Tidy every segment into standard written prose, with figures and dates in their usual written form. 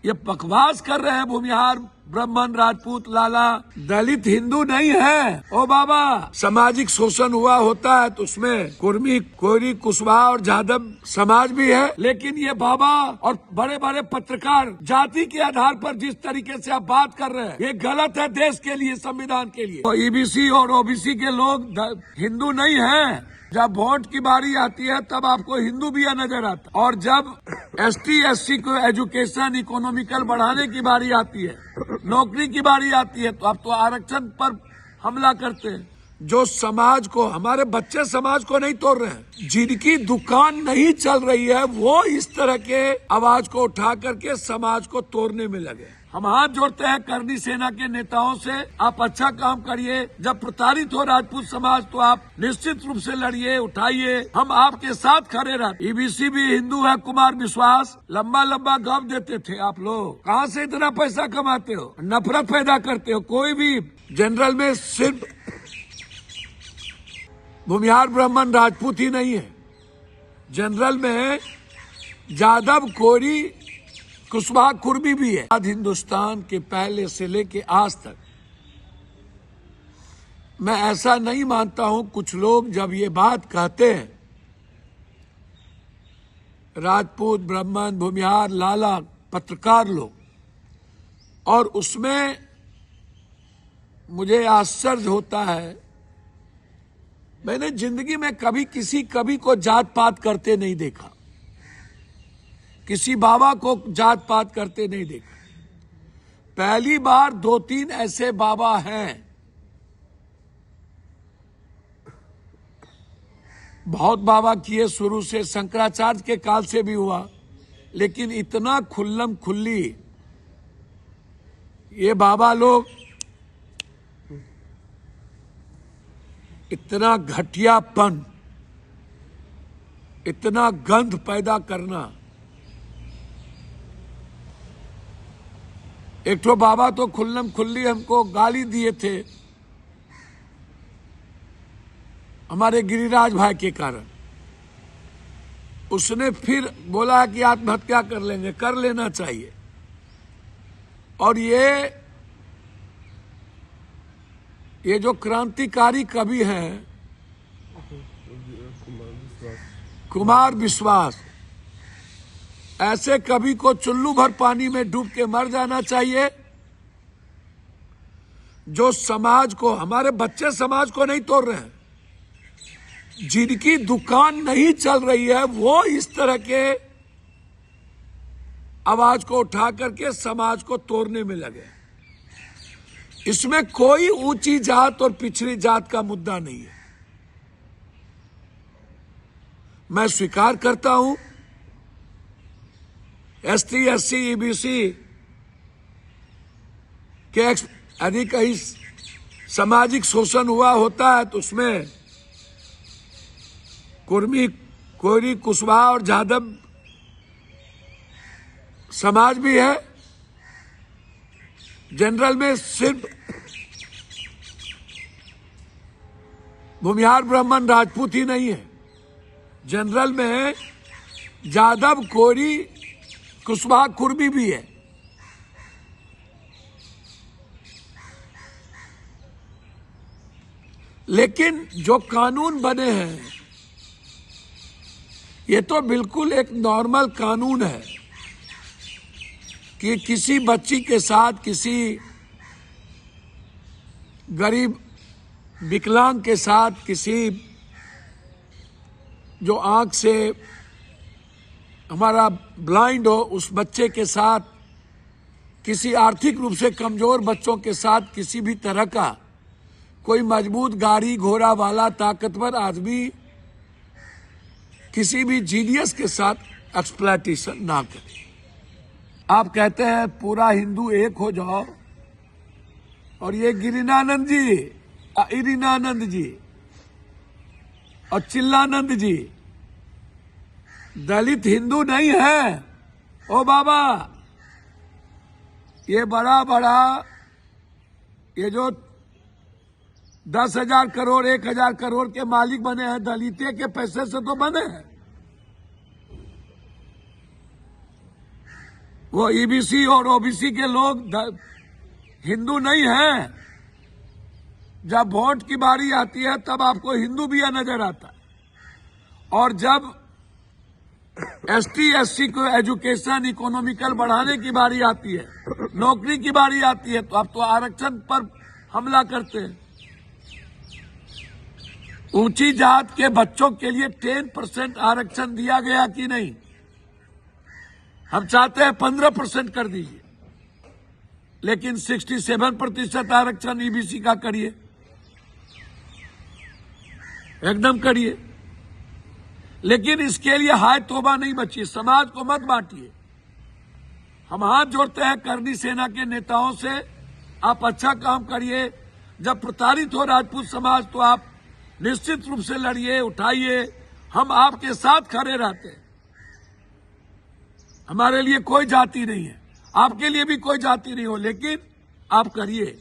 ये बकवास कर रहे हैं भूमिहार ब्राह्मण राजपूत लाला। दलित हिंदू नहीं है ओ बाबा। सामाजिक शोषण हुआ होता है तो उसमें कुर्मी, कोयरी, कुशवाहा और जादव समाज भी है। लेकिन ये बाबा और बड़े बड़े पत्रकार जाति के आधार पर जिस तरीके से आप बात कर रहे हैं, ये गलत है देश के लिए, संविधान के लिए। तो ईबीसी और ओबीसी के लोग हिंदू नहीं है। जब वोट की बारी आती है तब आपको हिंदू भी नजर आता है, और जब एसटी एससी को एजुकेशन इकोनॉमिकल बढ़ाने की बारी आती है, नौकरी की बारी आती है, तो आप तो आरक्षण पर हमला करते हैं। जो समाज को, हमारे बच्चे समाज को नहीं तोड़ रहे हैं, जिनकी दुकान नहीं चल रही है वो इस तरह के आवाज को उठा करके समाज को तोड़ने में लगे। हम हाथ जोड़ते हैं करनी सेना के नेताओं से, आप अच्छा काम करिए। जब प्रताड़ित हो राजपूत समाज तो आप निश्चित रूप से लड़िए, उठाइए, हम आपके साथ खड़े रहते। ईबीसी भी हिंदू है, कुमार विश्वास, लंबा लंबा गप देते थे। आप लोग कहाँ से इतना पैसा कमाते हो, नफरत पैदा करते हो। कोई भी जनरल में सिर्फ भूमिहार ब्राह्मण राजपूत ही नहीं है, जनरल में जादव, कोरी, कुशवाहा, कुर्मी भी है। आज हिंदुस्तान के पहले से लेके आज तक मैं ऐसा नहीं मानता हूं। कुछ लोग जब ये बात कहते हैं, राजपूत, ब्राह्मण, भूमिहार, लाला, पत्रकार लोग, और उसमें मुझे आश्चर्य होता है। मैंने जिंदगी में कभी को जात पात करते नहीं देखा, किसी बाबा को जात पात करते नहीं देखा। पहली बार 2-3 ऐसे बाबा हैं, बहुत बाबा किए शुरू से, शंकराचार्य के काल से भी हुआ, लेकिन इतना खुल्लम खुल्ली ये बाबा लोग, इतना घटियापन, इतना गंध पैदा करना। एक तो बाबा तो खुल्लम खुल्ली हमको गाली दिए थे हमारे गिरिराज भाई के कारण। उसने फिर बोला कि आत्महत्या कर लेंगे, कर लेना चाहिए। और ये जो क्रांतिकारी कवि हैं कुमार विश्वास, ऐसे कवि को चुल्लू भर पानी में डूब के मर जाना चाहिए। जो समाज को, हमारे बच्चे समाज को नहीं तोड़ रहे हैं, जिनकी दुकान नहीं चल रही है वो इस तरह के आवाज को उठा करके समाज को तोड़ने में लगे। इसमें कोई ऊंची जात और पिछड़ी जात का मुद्दा नहीं है। मैं स्वीकार करता हूं एसटी एससी ईबीसी के यदि कहीं सामाजिक शोषण हुआ होता है तो उसमें कुर्मी, कोयरी, कुशवाहा और जादव समाज भी है। जनरल में सिर्फ भूमिहार ब्राह्मण राजपूत ही नहीं है, जनरल में जादव, कोरी, कुशवाहा, कुर्मी भी है। लेकिन जो कानून बने हैं ये तो बिल्कुल एक नॉर्मल कानून है कि किसी बच्ची के साथ, किसी गरीब विकलांग के साथ, किसी जो आंख से हमारा ब्लाइंड हो उस बच्चे के साथ, किसी आर्थिक रूप से कमजोर बच्चों के साथ, किसी भी तरह का कोई मजबूत गाड़ी घोड़ा वाला ताकतवर आदमी किसी भी जीनियस के साथ एक्सप्लॉयटेशन ना करे। आप कहते हैं पूरा हिंदू एक हो जाओ, और ये गिरिनानंद जी, इरिनानंद जी और चिल्लानंद जी दलित हिंदू नहीं है ओ बाबा। ये बड़ा बड़ा ये जो 10,000 करोड़ 1,000 करोड़ के मालिक बने हैं, दलिते के पैसे से तो बने हैं। वो ईबीसी और ओबीसी के लोग हिंदू नहीं हैं। जब वोट की बारी आती है तब आपको हिंदू भी नजर आता है, और जब एसटी एससी को एजुकेशन इकोनॉमिकल बढ़ाने की बारी आती है, नौकरी की बारी आती है, तो आप तो आरक्षण पर हमला करते हैं। ऊंची जात के बच्चों के लिए 10% आरक्षण दिया गया कि नहीं? हम चाहते हैं 15% कर दीजिए, लेकिन 67% आरक्षण ईबीसी का करिए, एकदम करिए। लेकिन इसके लिए हाय तौबा नहीं बची, समाज को मत बांटिए। हम हाथ जोड़ते हैं करनी सेना के नेताओं से, आप अच्छा काम करिए। जब प्रताड़ित हो राजपूत समाज तो आप निश्चित रूप से लड़िए, उठाइए, हम आपके साथ खड़े रहते हैं। हमारे लिए कोई जाति नहीं है, आपके लिए भी कोई जाति नहीं हो, लेकिन आप करिए।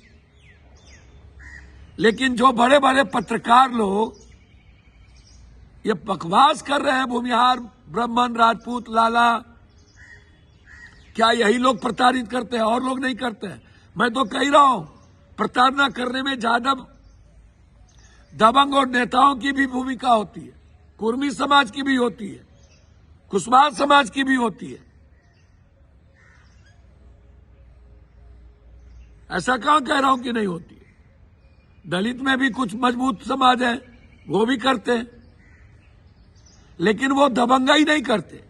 लेकिन जो बड़े बड़े पत्रकार लोग ये बकवास कर रहे हैं, भूमिहार ब्राह्मण राजपूत लाला, क्या यही लोग प्रताड़ित करते हैं और लोग नहीं करते हैं? मैं तो कह रहा हूं, प्रताड़ना करने में जादव दबंग और नेताओं की भी भूमिका होती है, कुर्मी समाज की भी होती है, कुशवाहा समाज की भी होती है। ऐसा कहां कह रहा हूं कि नहीं होती है? दलित में भी कुछ मजबूत समाज है, वो भी करते हैं, लेकिन वो दबंगाई नहीं करते,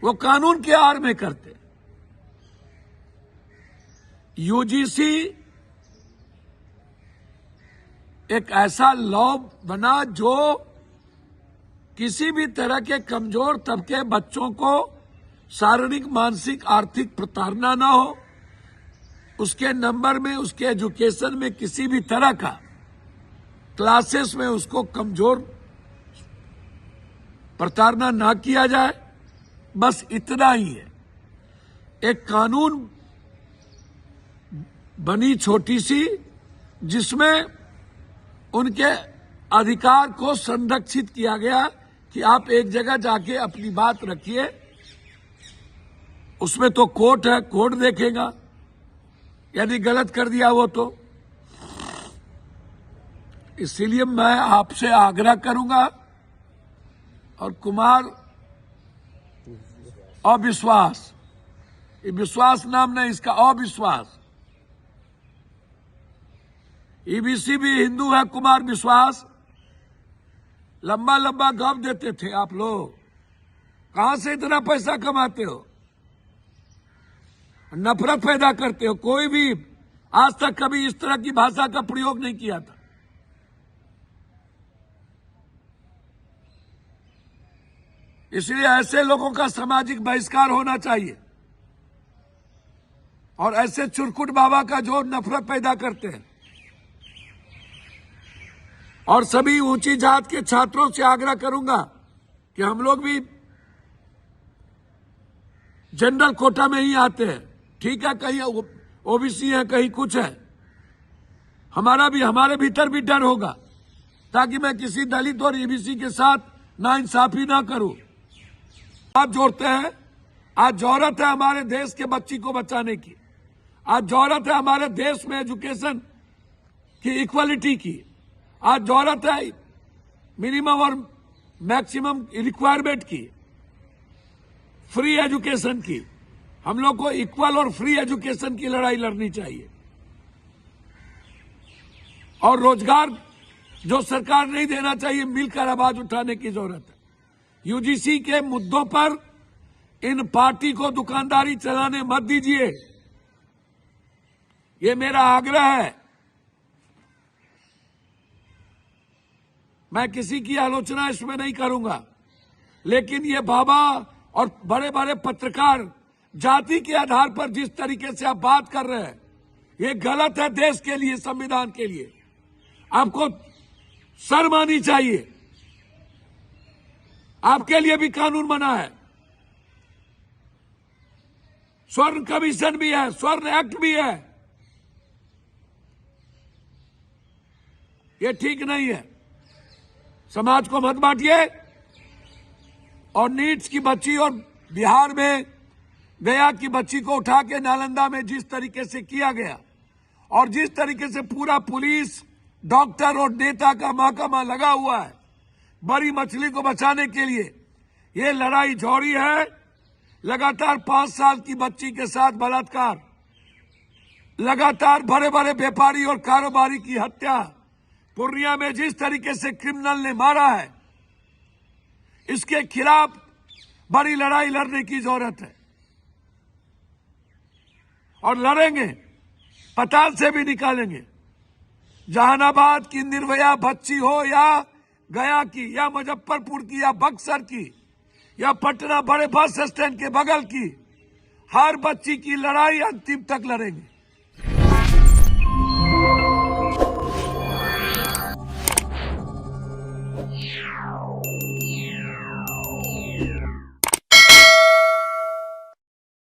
वो कानून के आड़ में करते। यूजीसी एक ऐसा लॉ बना जो किसी भी तरह के कमजोर तबके बच्चों को शारीरिक, मानसिक, आर्थिक प्रताड़ना ना हो, उसके नंबर में, उसके एजुकेशन में किसी भी तरह का क्लासेस में उसको कमजोर प्रताड़ना ना किया जाए, बस इतना ही है। एक कानून बनी छोटी सी, जिसमें उनके अधिकार को संरक्षित किया गया कि आप एक जगह जाके अपनी बात रखिए, उसमें तो कोर्ट है, कोर्ट देखेगा, यदि गलत कर दिया वो तो। इसीलिए मैं आपसे आग्रह करूंगा, और कुमार अविश्वास, ये विश्वास नाम नहीं इसका, अविश्वास। ईबीसी भी हिंदू है, कुमार विश्वास। लंबा लंबा गप देते थे आप लोग, कहां से इतना पैसा कमाते हो? नफरत पैदा करते हो। कोई भी आज तक कभी इस तरह की भाषा का प्रयोग नहीं किया था। इसलिए ऐसे लोगों का सामाजिक बहिष्कार होना चाहिए, और ऐसे चुरकुट बाबा का जो नफरत पैदा करते हैं। और सभी ऊंची जात के छात्रों से आग्रह करूंगा कि हम लोग भी जनरल कोटा में ही आते हैं, ठीक है, कहीं ओबीसी है, कहीं कुछ है। हमारे भीतर भी डर होगा, ताकि मैं किसी दलित और ईबीसी के साथ नाइंसाफी ना करूं। हाथ जोड़ते हैं। आज जरूरत है हमारे देश के बच्ची को बचाने की, आज जरूरत है हमारे देश में एजुकेशन की इक्वालिटी की, आज जरूरत है मिनिमम और मैक्सिमम रिक्वायरमेंट की, फ्री एजुकेशन की। हम लोग को इक्वल और फ्री एजुकेशन की लड़ाई लड़नी चाहिए। और रोजगार जो सरकार नहीं देना चाहिए, मिलकर आवाज उठाने की जरूरत है। यूजीसी के मुद्दों पर इन पार्टी को दुकानदारी चलाने मत दीजिए, ये मेरा आग्रह है। मैं किसी की आलोचना इसमें नहीं करूंगा, लेकिन ये बाबा और बड़े बड़े पत्रकार जाति के आधार पर जिस तरीके से आप बात कर रहे हैं, ये गलत है। देश के लिए, संविधान के लिए आपको शर्म आनी चाहिए। आपके लिए भी कानून बना है, स्वर्ण कमीशन भी है, स्वर्ण एक्ट भी है। ये ठीक नहीं है। समाज को मत बांटिए। और नीट्स की बच्ची और बिहार में गया की बच्ची को उठा के नालंदा में जिस तरीके से किया गया और जिस तरीके से पूरा पुलिस, डॉक्टर और नेता का महकमा लगा हुआ है बड़ी मछली को बचाने के लिए, ये लड़ाई जौहरी है। लगातार 5 साल की बच्ची के साथ बलात्कार, लगातार बड़े बड़े व्यापारी और कारोबारी की हत्या, पूर्णिया में जिस तरीके से क्रिमिनल ने मारा है, इसके खिलाफ बड़ी लड़ाई लड़ने की जरूरत है और लड़ेंगे, पताल से भी निकालेंगे। जहानाबाद की निर्भया बच्ची हो या गया की या मुजफ्फरपुर की या बक्सर की या पटना बड़े बस स्टैंड के बगल की, हर बच्ची की लड़ाई अंतिम तक लड़ेंगे।